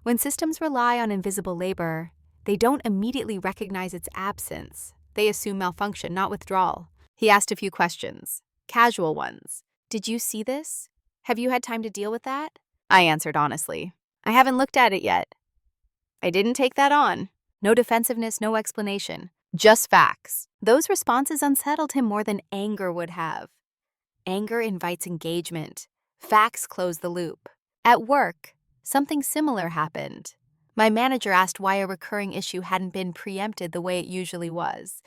When systems rely on invisible labor, they don't immediately recognize its absence. They assume malfunction, not withdrawal. He asked a few questions, casual ones. Did you see this? Have you had time to deal with that? I answered honestly. I haven't looked at it yet. I didn't take that on. No defensiveness, no explanation. Just facts. Those responses unsettled him more than anger would have. Anger invites engagement. Facts close the loop. At work, something similar happened. My manager asked why a recurring issue hadn't been preempted the way it usually was.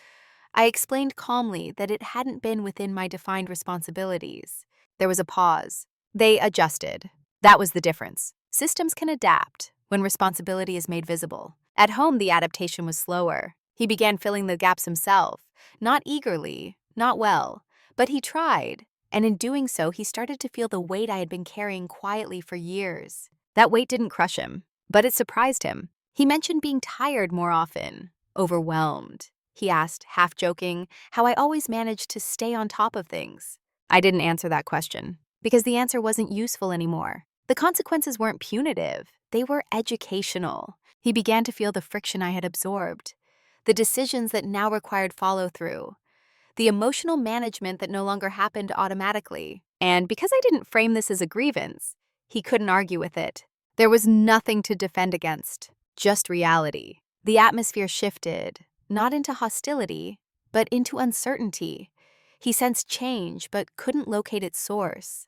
I explained calmly that it hadn't been within my defined responsibilities. There was a pause. They adjusted. That was the difference. Systems can adapt when responsibility is made visible. At home, the adaptation was slower. He began filling the gaps himself, not eagerly, not well, but he tried. And in doing so, he started to feel the weight I had been carrying quietly for years. That weight didn't crush him, but it surprised him. He mentioned being tired more often, overwhelmed. He asked, half joking, how I always managed to stay on top of things. I didn't answer that question, because the answer wasn't useful anymore. The consequences weren't punitive, they were educational. He began to feel the friction I had absorbed, the decisions that now required follow-through, the emotional management that no longer happened automatically. And because I didn't frame this as a grievance, he couldn't argue with it. There was nothing to defend against, just reality. The atmosphere shifted, not into hostility, but into uncertainty. He sensed change, but couldn't locate its source.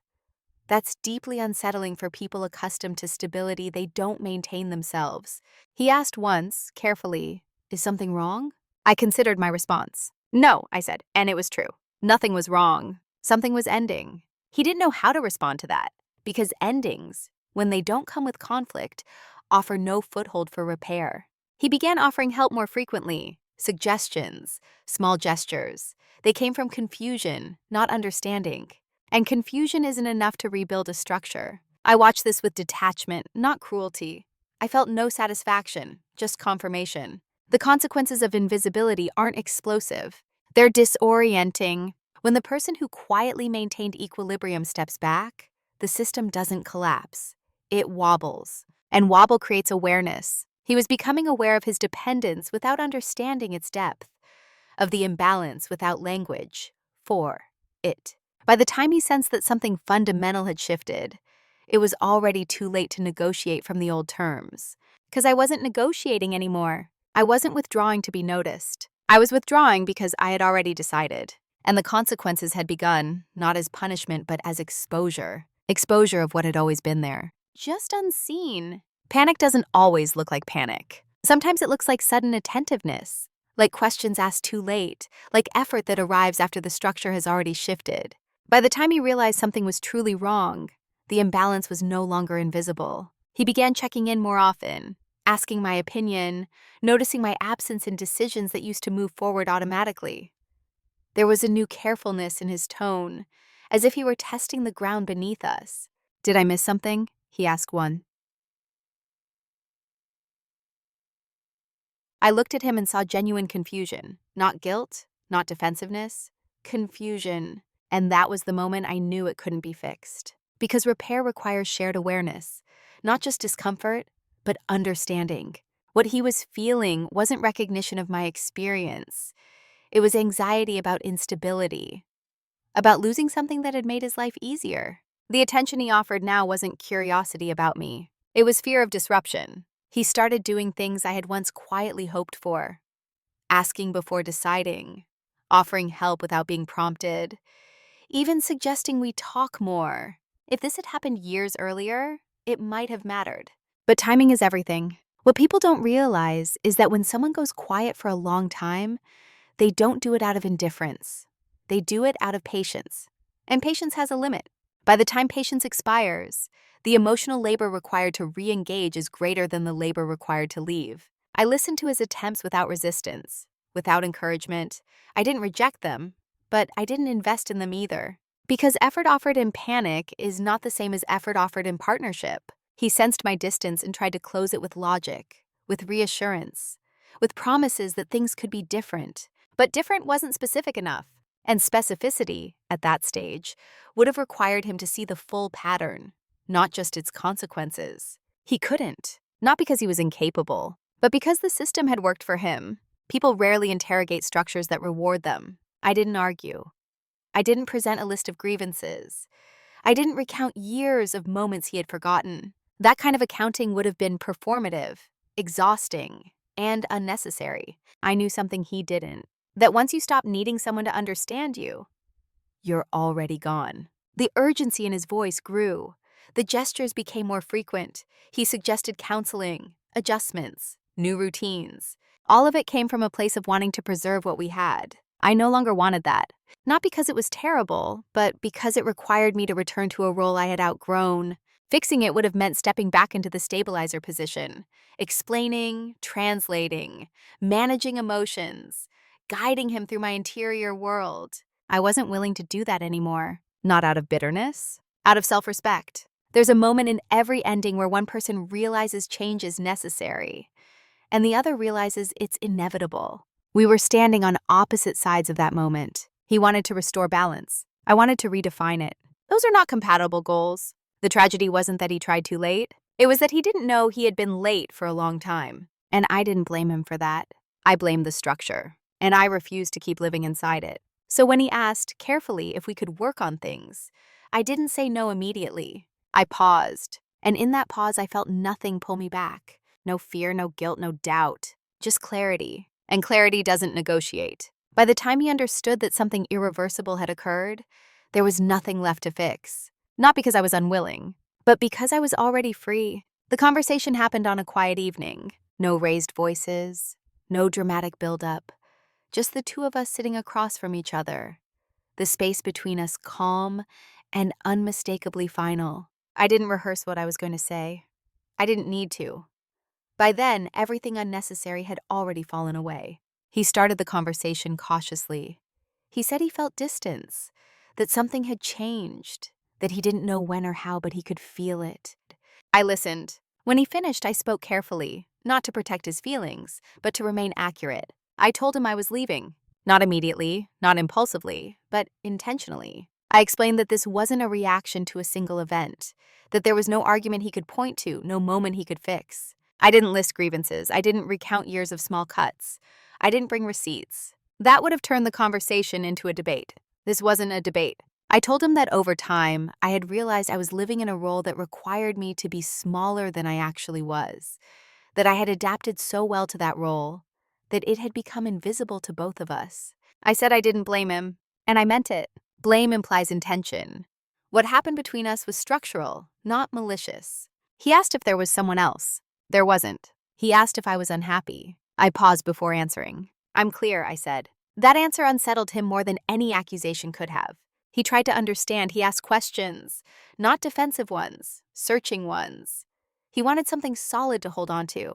That's deeply unsettling for people accustomed to stability they don't maintain themselves. He asked once, carefully, "Is something wrong?" I considered my response. "No," I said, and it was true. Nothing was wrong. Something was ending. He didn't know how to respond to that, because endings, when they don't come with conflict, offer no foothold for repair. He began offering help more frequently, suggestions, small gestures. They came from confusion, not understanding. And confusion isn't enough to rebuild a structure. I watched this with detachment, not cruelty. I felt no satisfaction, just confirmation. The consequences of invisibility aren't explosive. They're disorienting. When the person who quietly maintained equilibrium steps back, the system doesn't collapse. It wobbles. And wobble creates awareness. He was becoming aware of his dependence without understanding its depth, of the imbalance without language for it. By the time he sensed that something fundamental had shifted, it was already too late to negotiate from the old terms. Because I wasn't negotiating anymore. I wasn't withdrawing to be noticed. I was withdrawing because I had already decided. And the consequences had begun, not as punishment, but as exposure. Exposure of what had always been there. Just unseen. Panic doesn't always look like panic. Sometimes it looks like sudden attentiveness, like questions asked too late, like effort that arrives after the structure has already shifted. By the time he realized something was truly wrong, the imbalance was no longer invisible. He began checking in more often, asking my opinion, noticing my absence in decisions that used to move forward automatically. There was a new carefulness in his tone, as if he were testing the ground beneath us. "Did I miss something?" he asked one. I looked at him and saw genuine confusion, not guilt, not defensiveness, confusion. And that was the moment I knew it couldn't be fixed. Because repair requires shared awareness, not just discomfort, but understanding. What he was feeling wasn't recognition of my experience. It was anxiety about instability, about losing something that had made his life easier. The attention he offered now wasn't curiosity about me. It was fear of disruption. He started doing things I had once quietly hoped for, asking before deciding, offering help without being prompted, even suggesting we talk more. If this had happened years earlier, it might have mattered. But timing is everything. What people don't realize is that when someone goes quiet for a long time, they don't do it out of indifference. They do it out of patience. And patience has a limit. By the time patience expires, the emotional labor required to re-engage is greater than the labor required to leave. I listened to his attempts without resistance, without encouragement. I didn't reject them, but I didn't invest in them either. Because effort offered in panic is not the same as effort offered in partnership. He sensed my distance and tried to close it with logic, with reassurance, with promises that things could be different. But different wasn't specific enough. And specificity, at that stage, would have required him to see the full pattern, not just its consequences. He couldn't, not because he was incapable, but because the system had worked for him. People rarely interrogate structures that reward them. I didn't argue. I didn't present a list of grievances. I didn't recount years of moments he had forgotten. That kind of accounting would have been performative, exhausting, and unnecessary. I knew something he didn't. That once you stop needing someone to understand you, you're already gone. The urgency in his voice grew. The gestures became more frequent. He suggested counseling, adjustments, new routines. All of it came from a place of wanting to preserve what we had. I no longer wanted that. Not because it was terrible, but because it required me to return to a role I had outgrown. Fixing it would have meant stepping back into the stabilizer position, explaining, translating, managing emotions, guiding him through my interior world. I wasn't willing to do that anymore. Not out of bitterness, out of self-respect. There's a moment in every ending where one person realizes change is necessary, and the other realizes it's inevitable. We were standing on opposite sides of that moment. He wanted to restore balance. I wanted to redefine it. Those are not compatible goals. The tragedy wasn't that he tried too late. It was that he didn't know he had been late for a long time. And I didn't blame him for that. I blamed the structure, and I refused to keep living inside it. So when he asked carefully if we could work on things, I didn't say no immediately. I paused, and in that pause I felt nothing pull me back. No fear, no guilt, no doubt. Just clarity. And clarity doesn't negotiate. By the time he understood that something irreversible had occurred, there was nothing left to fix. Not because I was unwilling, but because I was already free. The conversation happened on a quiet evening. No raised voices, no dramatic buildup. Just the two of us sitting across from each other. The space between us calm and unmistakably final. I didn't rehearse what I was going to say. I didn't need to. By then, everything unnecessary had already fallen away. He started the conversation cautiously. He said he felt distance, that something had changed, that he didn't know when or how, but he could feel it. I listened. When he finished, I spoke carefully, not to protect his feelings, but to remain accurate. I told him I was leaving. Not immediately, not impulsively, but intentionally. I explained that this wasn't a reaction to a single event, that there was no argument he could point to, no moment he could fix. I didn't list grievances. I didn't recount years of small cuts. I didn't bring receipts. That would have turned the conversation into a debate. This wasn't a debate. I told him that over time, I had realized I was living in a role that required me to be smaller than I actually was, that I had adapted so well to that role, that it had become invisible to both of us. I said I didn't blame him, and I meant it. Blame implies intention. What happened between us was structural, not malicious. He asked if there was someone else. There wasn't. He asked if I was unhappy. I paused before answering. I'm clear, I said. That answer unsettled him more than any accusation could have. He tried to understand. He asked questions, not defensive ones, searching ones. He wanted something solid to hold on to.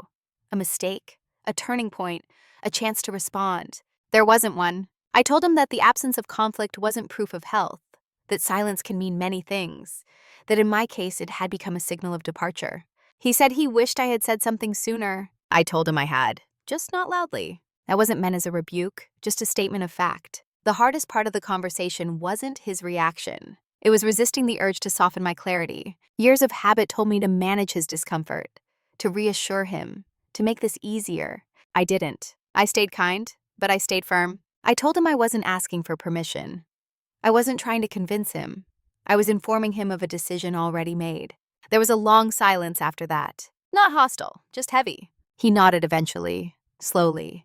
A mistake, a turning point, a chance to respond. There wasn't one. I told him that the absence of conflict wasn't proof of health, that silence can mean many things, that in my case it had become a signal of departure. He said he wished I had said something sooner. I told him I had, just not loudly. That wasn't meant as a rebuke, just a statement of fact. The hardest part of the conversation wasn't his reaction. It was resisting the urge to soften my clarity. Years of habit told me to manage his discomfort, to reassure him, to make this easier. I didn't. I stayed kind, but I stayed firm. I told him I wasn't asking for permission. I wasn't trying to convince him. I was informing him of a decision already made. There was a long silence after that. Not hostile, just heavy. He nodded eventually, slowly,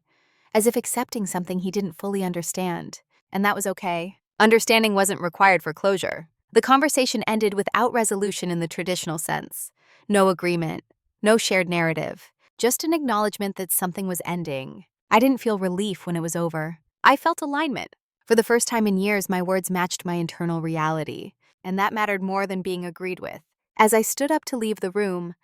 as if accepting something he didn't fully understand. And that was okay. Understanding wasn't required for closure. The conversation ended without resolution in the traditional sense. No agreement, no shared narrative, just an acknowledgement that something was ending. I didn't feel relief when it was over. I felt alignment. For the first time in years, my words matched my internal reality, and that mattered more than being agreed with. As I stood up to leave the room,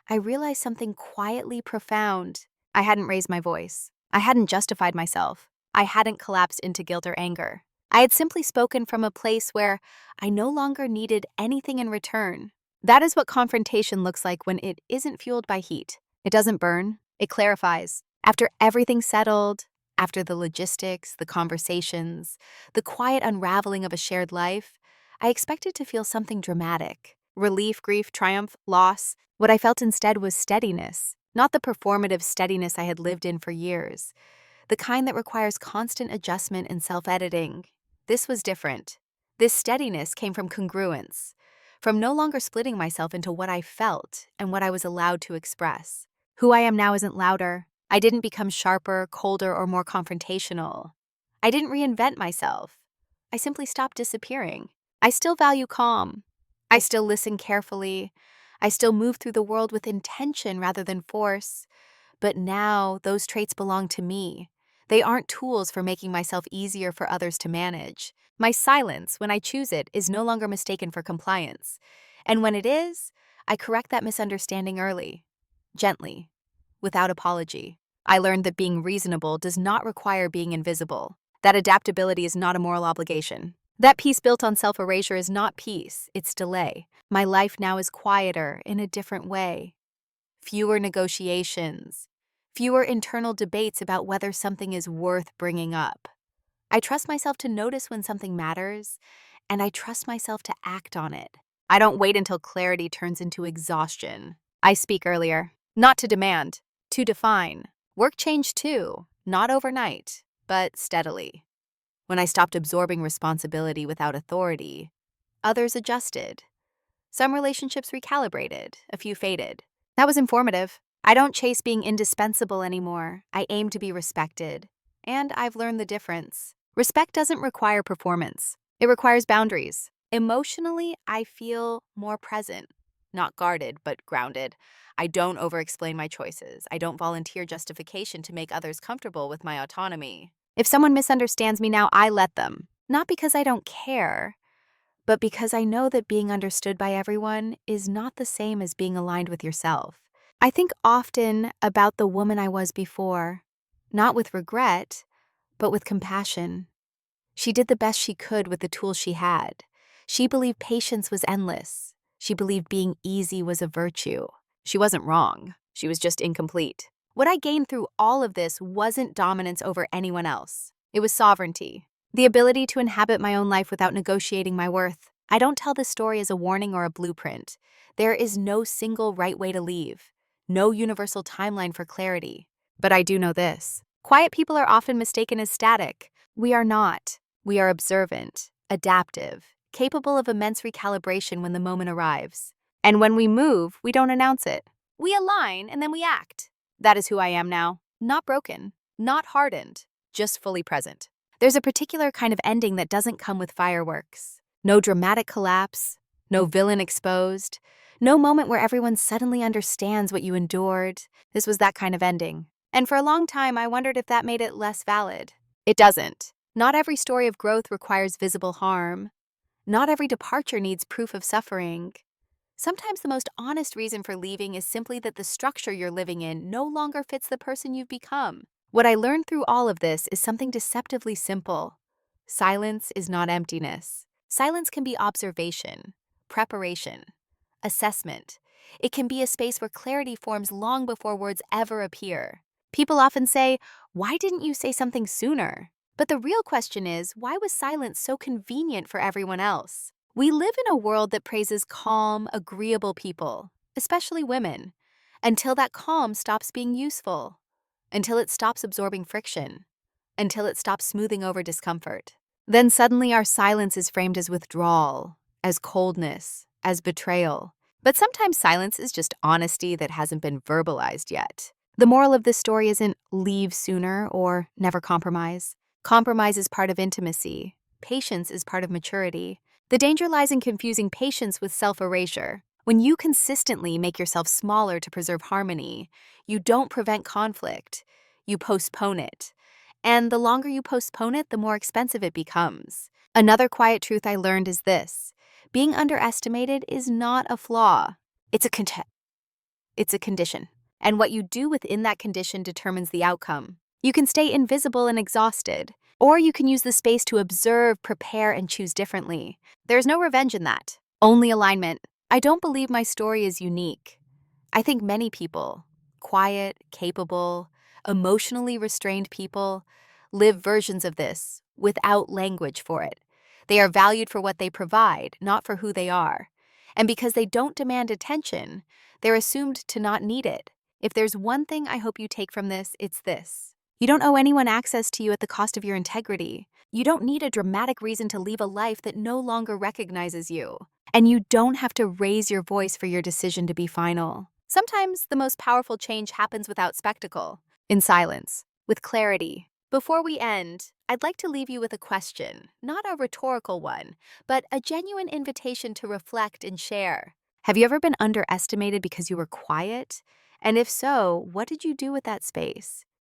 I realized something quietly profound. I hadn't raised my voice. I hadn't justified myself. I hadn't collapsed into guilt or anger. I had simply spoken from a place where I no longer needed anything in return. That is what confrontation looks like when it isn't fueled by heat. It doesn't burn. It clarifies. After everything's settled, after the logistics, the conversations, the quiet unraveling of a shared life, I expected to feel something dramatic. Relief, grief, triumph, loss. What I felt instead was steadiness, not the performative steadiness I had lived in for years, the kind that requires constant adjustment and self-editing. This was different. This steadiness came from congruence, from no longer splitting myself into what I felt and what I was allowed to express. Who I am now isn't louder. I didn't become sharper, colder, or more confrontational. I didn't reinvent myself. I simply stopped disappearing. I still value calm. I still listen carefully. I still move through the world with intention rather than force. But now those traits belong to me. They aren't tools for making myself easier for others to manage. My silence, when I choose it, is no longer mistaken for compliance. And when it is, I correct that misunderstanding early, gently, without apology. I learned that being reasonable does not require being invisible, that adaptability is not a moral obligation. That peace built on self-erasure is not peace, it's delay. My life now is quieter in a different way. Fewer negotiations, fewer internal debates about whether something is worth bringing up. I trust myself to notice when something matters, and I trust myself to act on it. I don't wait until clarity turns into exhaustion. I speak earlier, not to demand, to define. Work changed too, not overnight, but steadily. When I stopped absorbing responsibility without authority, others adjusted. Some relationships recalibrated, a few faded. That was informative. I don't chase being indispensable anymore. I aim to be respected. And I've learned the difference. Respect doesn't require performance. It requires boundaries. Emotionally, I feel more present. Not guarded, but grounded. I don't over-explain my choices. I don't volunteer justification to make others comfortable with my autonomy. If someone misunderstands me now, I let them. Not because I don't care, but because I know that being understood by everyone is not the same as being aligned with yourself. I think often about the woman I was before, not with regret, but with compassion. She did the best she could with the tools she had. She believed patience was endless. She believed being easy was a virtue. She wasn't wrong. She was just incomplete. What I gained through all of this wasn't dominance over anyone else. It was sovereignty. The ability to inhabit my own life without negotiating my worth. I don't tell this story as a warning or a blueprint. There is no single right way to leave. No universal timeline for clarity. But I do know this. Quiet people are often mistaken as static. We are not. We are observant, adaptive, capable of immense recalibration when the moment arrives. And when we move, we don't announce it. We align and then we act. That is who I am now. Not broken, not hardened, just fully present. There's a particular kind of ending that doesn't come with fireworks. No dramatic collapse, no villain exposed, no moment where everyone suddenly understands what you endured. This was that kind of ending. And for a long time, I wondered if that made it less valid. It doesn't. Not every story of growth requires visible harm. Not every departure needs proof of suffering. Sometimes the most honest reason for leaving is simply that the structure you're living in no longer fits the person you've become. What I learned through all of this is something deceptively simple. Silence is not emptiness. Silence can be observation, preparation, assessment. It can be a space where clarity forms long before words ever appear. People often say, "Why didn't you say something sooner?" But the real question is, why was silence so convenient for everyone else? We live in a world that praises calm, agreeable people, especially women, until that calm stops being useful, until it stops absorbing friction, until it stops smoothing over discomfort. Then suddenly our silence is framed as withdrawal, as coldness, as betrayal. But sometimes silence is just honesty that hasn't been verbalized yet. The moral of this story isn't leave sooner or never compromise. Compromise is part of intimacy. Patience is part of maturity. The danger lies in confusing patience with self-erasure. When you consistently make yourself smaller to preserve harmony, you don't prevent conflict. You postpone it. And the longer you postpone it, the more expensive it becomes. Another quiet truth I learned is this. Being underestimated is not a flaw. It's a condition. And what you do within that condition determines the outcome. You can stay invisible and exhausted, or you can use the space to observe, prepare, and choose differently. There's no revenge in that, only alignment. I don't believe my story is unique. I think many people, quiet, capable, emotionally restrained people, live versions of this without language for it. They are valued for what they provide, not for who they are. And because they don't demand attention, they're assumed to not need it. If there's one thing I hope you take from this, it's this. You don't owe anyone access to you at the cost of your integrity. You don't need a dramatic reason to leave a life that no longer recognizes you. And you don't have to raise your voice for your decision to be final. Sometimes the most powerful change happens without spectacle, in silence, with clarity. Before we end, I'd like to leave you with a question, not a rhetorical one, but a genuine invitation to reflect and share. Have you ever been underestimated because you were quiet? And if so, what did you do with that space?